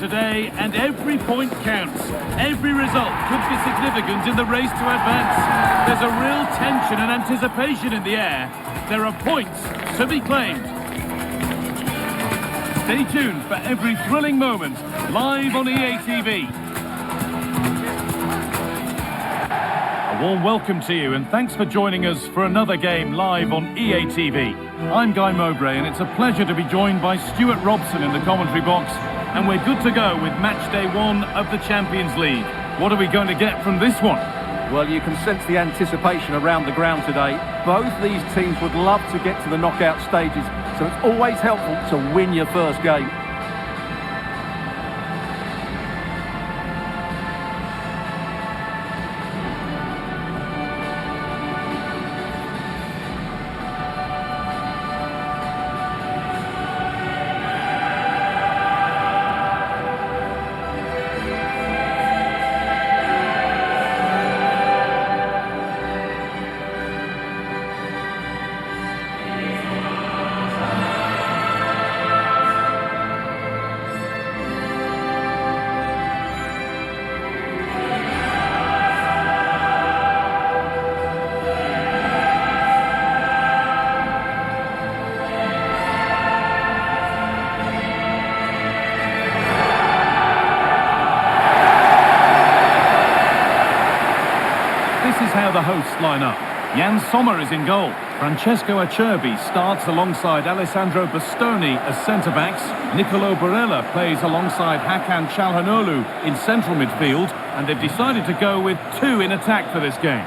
Today, and every point counts. Every result could be significant in the race to advance. There's a real tension and anticipation in the air. There are points to be claimed. Stay tuned for every thrilling moment, live on EA TV. A warm welcome to you, and thanks for joining us for another game live on EA TV. I'm Guy Mowbray, and it's a pleasure to be joined by Stuart Robson in the commentary box. And we're good to go with match day 1 of the Champions League. What are we going to get from this one? Well, you can sense the anticipation around the ground today. Both these teams would love to get to the knockout stages, so it's always helpful to win your first game. This is how the hosts line up. Jan Sommer is in goal. Francesco Acerbi starts alongside Alessandro Bastoni as centre-backs. Nicolo Barella plays alongside Hakan Çalhanoğlu in central midfield. And they've decided to go with 2 in attack for this game.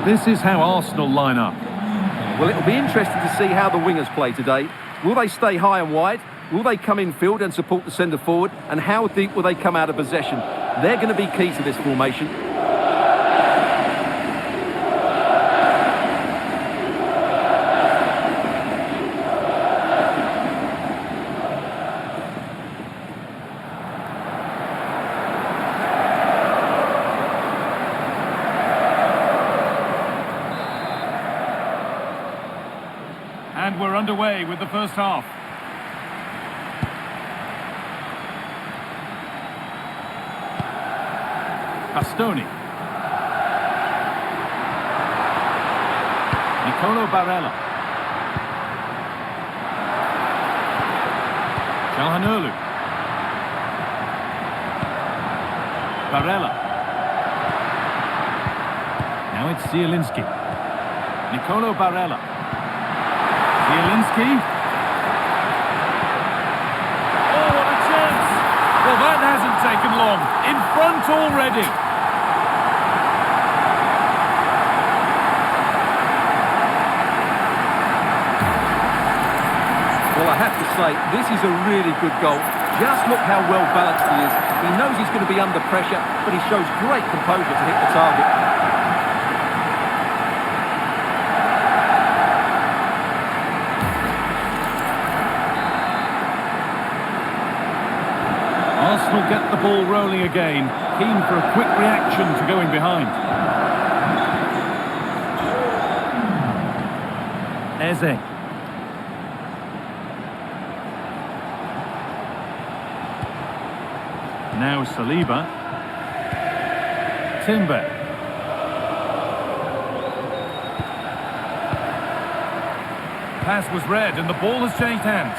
This is how Arsenal line up. Well, it'll be interesting to see how the wingers play today. Will they stay high and wide? Will they come in field and support the centre forward? And how deep will they come out of possession? They're going to be key to this formation. And we're underway with the first half. Bastoni. Nicolo Barella. Çalhanoğlu. Barella. Now it's Zielinski. Nicolo Barella. Zielinski. Oh, what a chance! Well, that hasn't taken long. In front already. Well, I have to say, this is a really good goal. Just look how well balanced he is. He knows he's going to be under pressure, but he shows great composure to hit the target. Arsenal get the ball rolling again, keen for a quick reaction to going behind. Eze. Now Saliba. Timber. Pass was read and the ball has changed hands.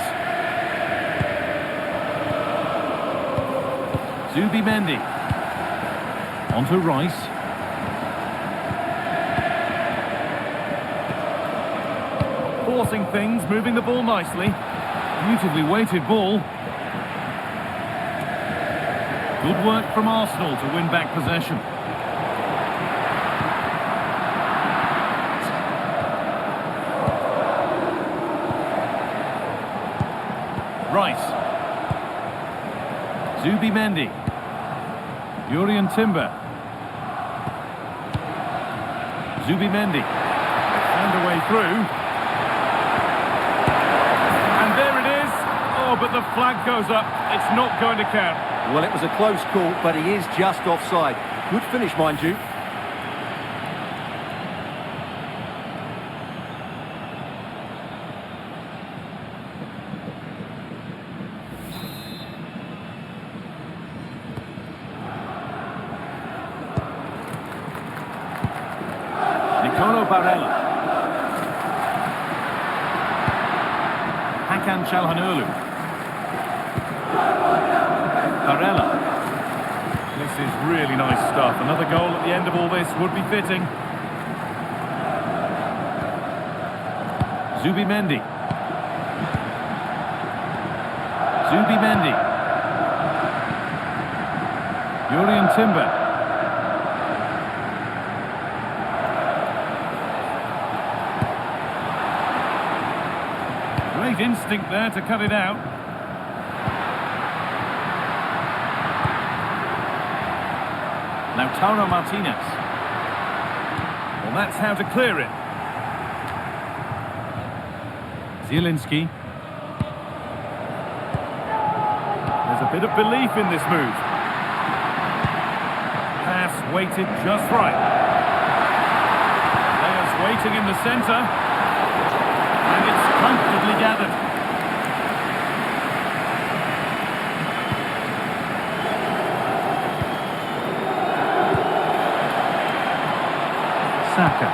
Zubimendi. On to Rice. Forcing things, moving the ball nicely. Beautifully weighted ball. Good work from Arsenal to win back possession. Rice. Zubimendi. Jurien Timber. Zubimendi. Found a way through. And there it is. Oh, but the flag goes up. It's not going to count. Well, it was a close call, but he is just offside. Good finish, mind you. Barella. Hakan Çalhanoğlu. Barella. This is really nice stuff. Another goal at the end of all this would be fitting. Zubimendi. Zubimendi. Jurien Timber. Great instinct there to cut it out. Lautaro Martinez. Well, that's how to clear it. Zielinski. There's a bit of belief in this move. Pass weighted just right. Players waiting in the centre. And it's comfortably gathered. Saka.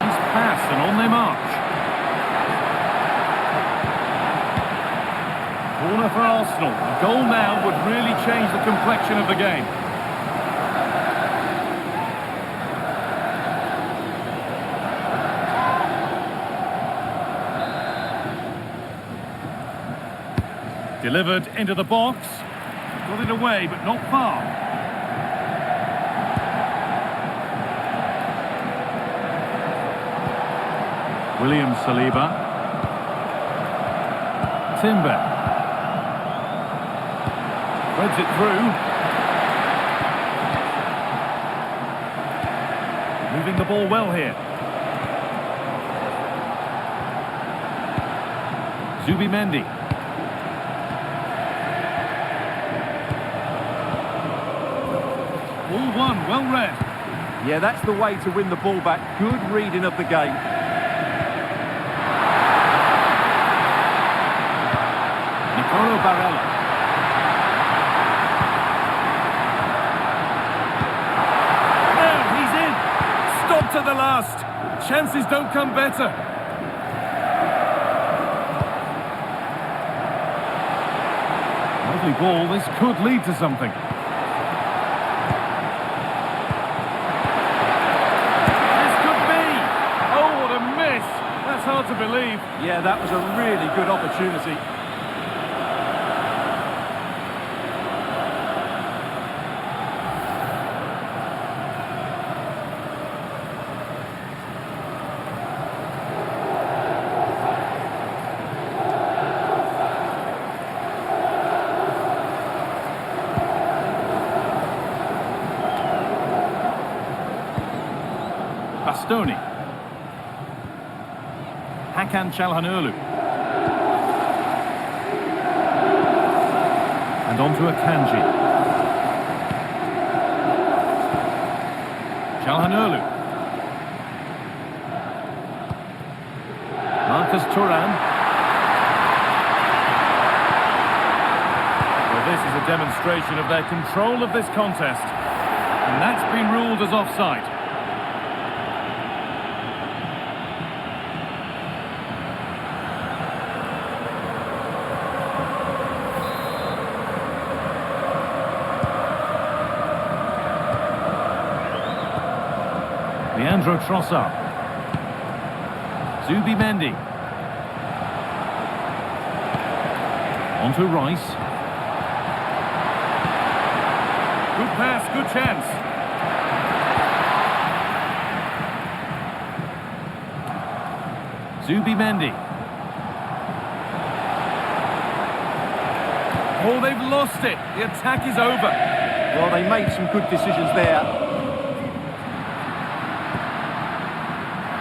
Nice pass and on they march. Corner for Arsenal. A goal now would really change the complexion of the game. Delivered into the box. Got it away, but not far. William Saliba. Timber. Threads it through. Moving the ball well here. Zubimendi. All one, well read. Yeah, that's the way to win the ball back. Good reading of the game. Barella. There, he's in. Stopped at the last. Chances don't come better. Lovely ball. This could lead to something. This could be. Oh, what a miss. That's hard to believe. Yeah, that was a really good opportunity. Bastoni. Hakan Çalhanoğlu. And on to Akanji. Çalhanoğlu. Marcus Thuram. Well, this is a demonstration of their control of this contest. And that's been ruled as offside. Leandro Trossard. Zubimendi. On to Rice. Good pass, good chance. Zubimendi. Oh, they've lost it. The attack is over. Well, they made some good decisions there.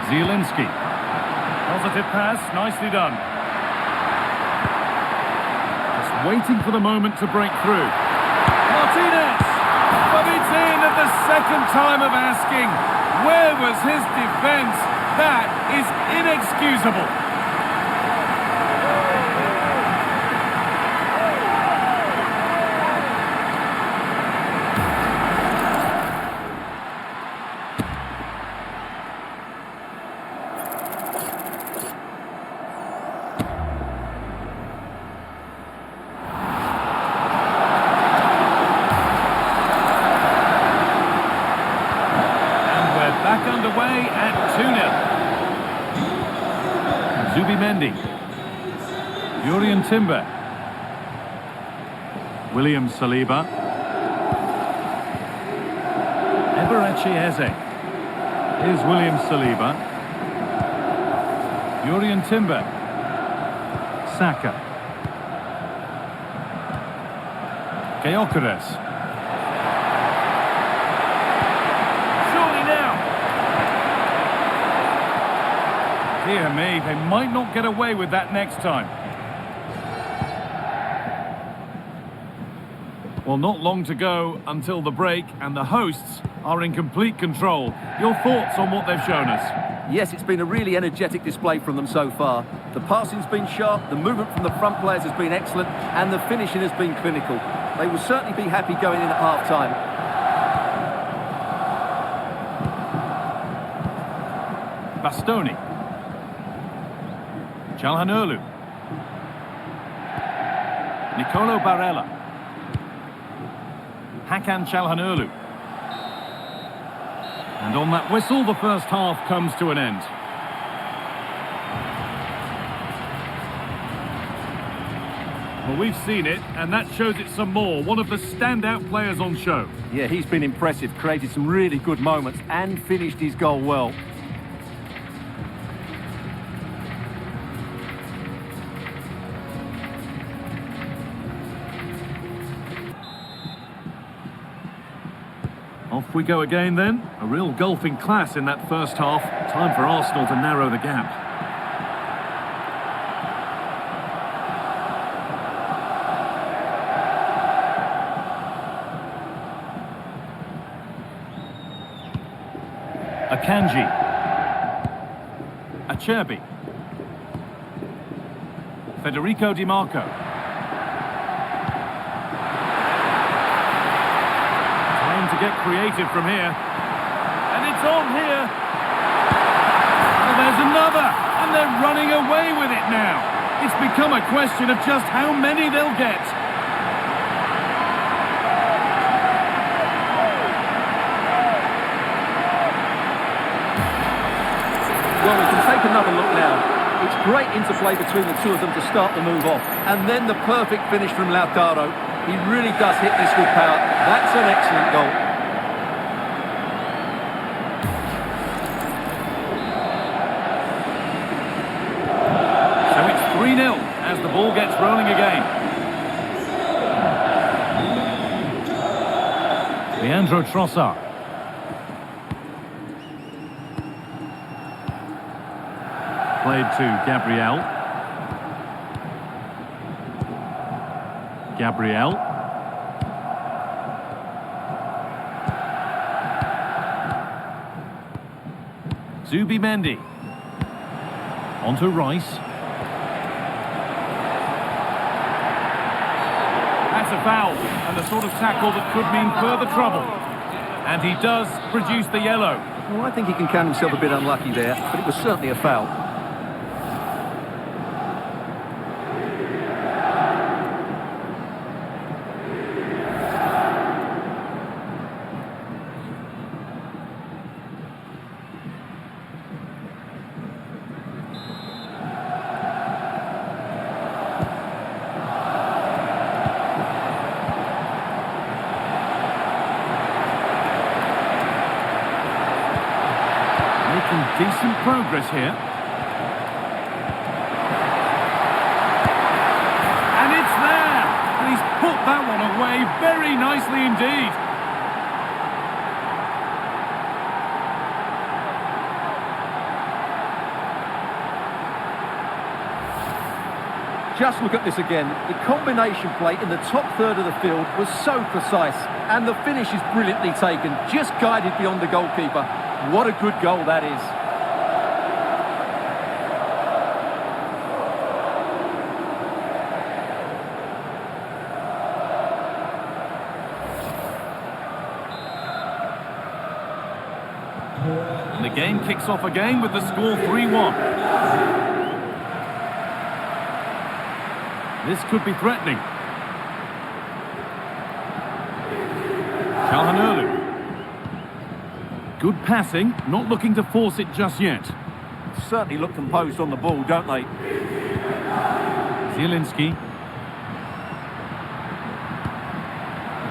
Zielinski. Positive pass, nicely done. Just waiting for the moment to break through. Martinez! But it's in at the second time of asking. Where was his defence? That is inexcusable. Back underway at 2-0. Zubimendi. Jurien Timber. William Saliba. Eberechi Eze. Here's William Saliba. Jurien Timber. Saka. Gyökeres. Dear me, they might not get away with that next time. Well, not long to go until the break, and the hosts are in complete control. Your thoughts on what they've shown us? Yes, it's been a really energetic display from them so far. The passing's been sharp, the movement from the front players has been excellent, and the finishing has been clinical. They will certainly be happy going in at half-time. Bastoni. Çalhanoğlu. Nicolo Barella. Hakan Çalhanoğlu. And on that whistle, the first half comes to an end. Well, we've seen it, and that shows it some more. One of the standout players on show. Yeah, he's been impressive, created some really good moments and finished his goal well. Off we go again then. A real golfing class in that first half. Time for Arsenal to narrow the gap. Akanji. Acerbi. Federico Di Marco. To get creative from here, and it's on here. Well, there's another, and they're running away with it now. It's become a question of just how many they'll get. Well, we can take another look now. It's great interplay between the two of them to start the move off, and then the perfect finish from Lautaro. He really does hit this with power. That's an excellent goal. So it's 3-0 as the ball gets rolling again. Leandro Trossard. Played to Gabriel. Zubimendi. On to Rice. That's a foul, and the sort of tackle that could mean further trouble. And he does produce the yellow. Well, I think he can count himself a bit unlucky there, but it was certainly a foul. Decent progress here. And it's there! And he's very nicely indeed. Just look at this again. The combination play in the top third of the field was so precise, and the finish is brilliantly taken, just guided beyond the goalkeeper. What a good goal that is. And the game kicks off again with the score 3-1. This could be threatening. Çalhanoğlu. Good passing, not looking to force it just yet. Certainly look composed on the ball, don't they? Zielinski.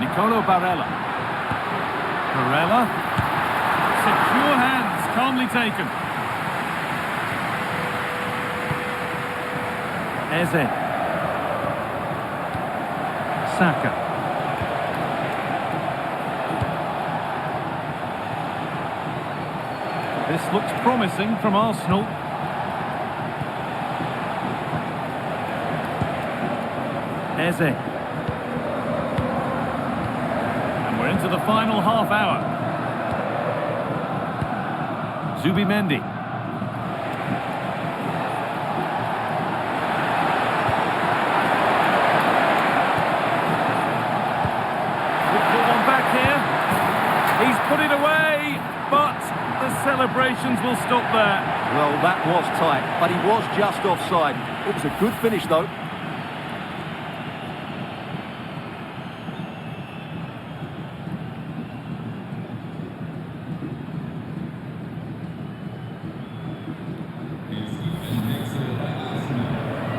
Nicolo Barella. Barella. Secure hands, calmly taken. Eze. Saka. This looks promising from Arsenal. Eze. And we're into the final half hour. Zubimendi. He's put it away, but the celebrations will stop there. Well, that was tight, but he was just offside. It was a good finish, though.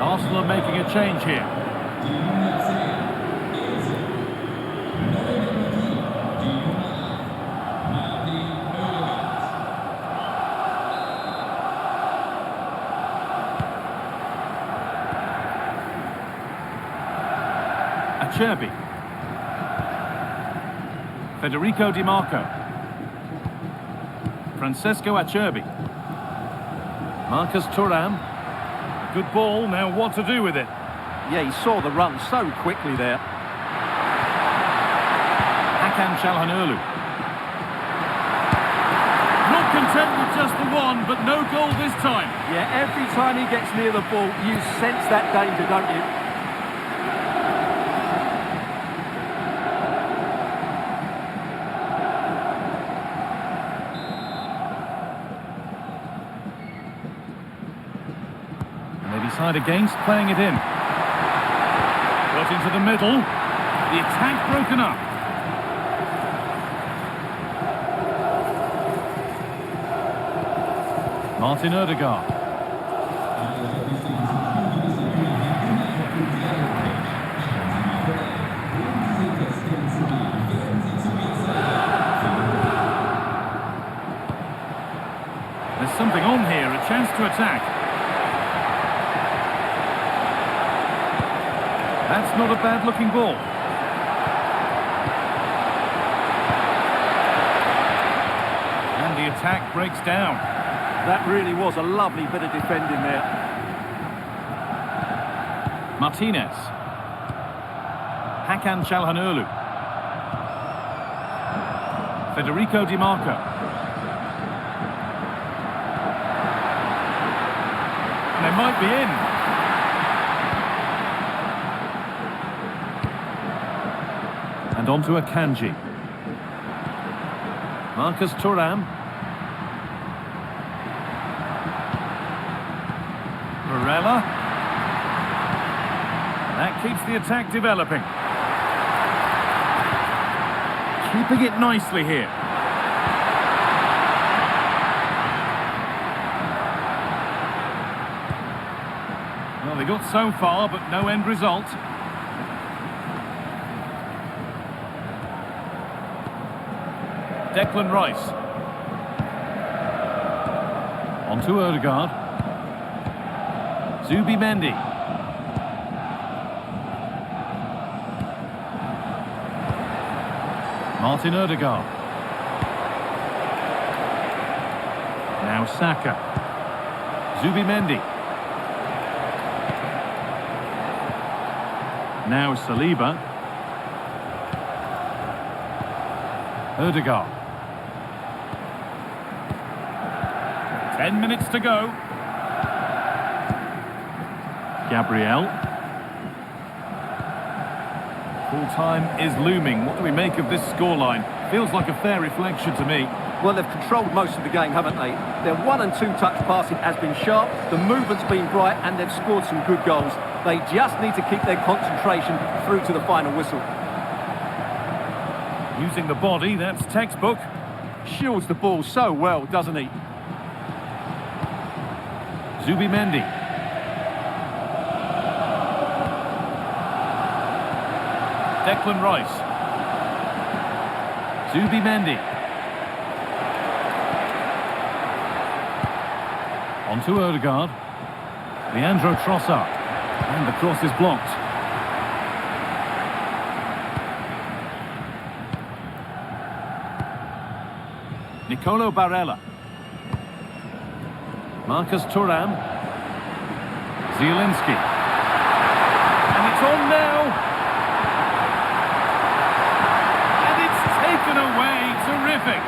Arsenal are making a change here. Acerbi. Federico Di Marco. Francesco Acerbi. Marcus Thuram. Good ball, now what to do with it? Yeah, he saw the run so quickly there. Hakan Çalhanoğlu. Not content with just the one, but no goal this time. Yeah, every time he gets near the ball, you sense that danger, don't you? Decide against playing it in. Got into the middle. The attack broken up. Martin Ødegaard. There's something on here, a chance to attack. That's not a bad-looking ball. And the attack breaks down. That really was a lovely bit of defending there. Martinez. Hakan Çalhanoğlu. Federico Di Marco. And they might be in. And on to Akanji. Marcus Thuram. Barella. That keeps the attack developing. Keeping it nicely here. Well, they got so far, but no end result. Declan Rice. On to Ødegaard. Zubimendi. Martin Odegaard. Now Saka. Zubimendi. Now Saliba. Odegaard. 10 minutes to go. Gabriel. Full time is looming. What do we make of this scoreline? Feels like a fair reflection to me. Well, they've controlled most of the game, haven't they? Their 1- and 2-touch passing has been sharp, the movement's been bright, and they've scored some good goals. They just need to keep their concentration through to the final whistle. Using the body, that's textbook. Shields the ball so well, doesn't he? Zubimendi. Declan Rice. Zubimendi. On to Odegaard. Leandro Trossard. And the cross is blocked. Nicolo Barella. Marcus Thuram. Zielinski. And it's on now. And it's taken away. Terrific.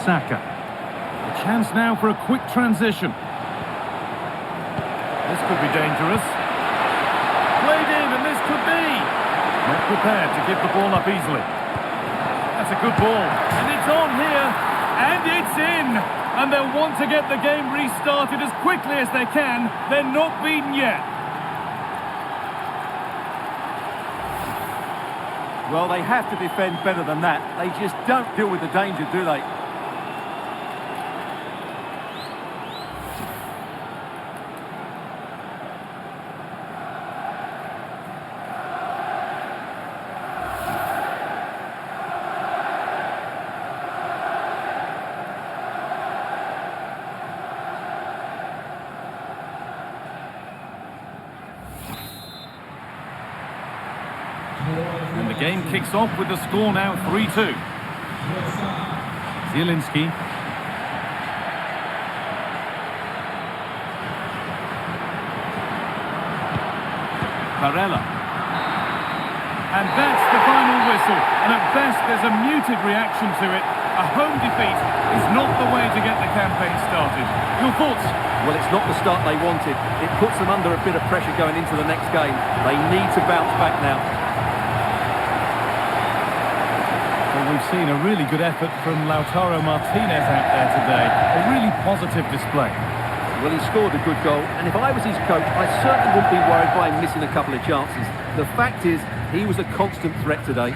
Saka. A chance now for a quick transition. This could be dangerous. Played in, and this could be. Not prepared to give the ball up easily. That's a good ball. And it's on here. And it's in. And they'll want to get the game restarted as quickly as they can. They're not beaten yet. Well, they have to defend better than that. They just don't deal with the danger, do they? And the game kicks off with the score now 3-2. Zielinski. Barella. And that's the final whistle. And at best, there's a muted reaction to it. A home defeat is not the way to get the campaign started. Your thoughts? Well, it's not the start they wanted. It puts them under a bit of pressure going into the next game. They need to bounce back now. Well, we've seen a really good effort from Lautaro Martinez out there today. A really positive display. Well, he scored a good goal, and if I was his coach, I certainly wouldn't be worried by him missing a couple of chances. The fact is, he was a constant threat today.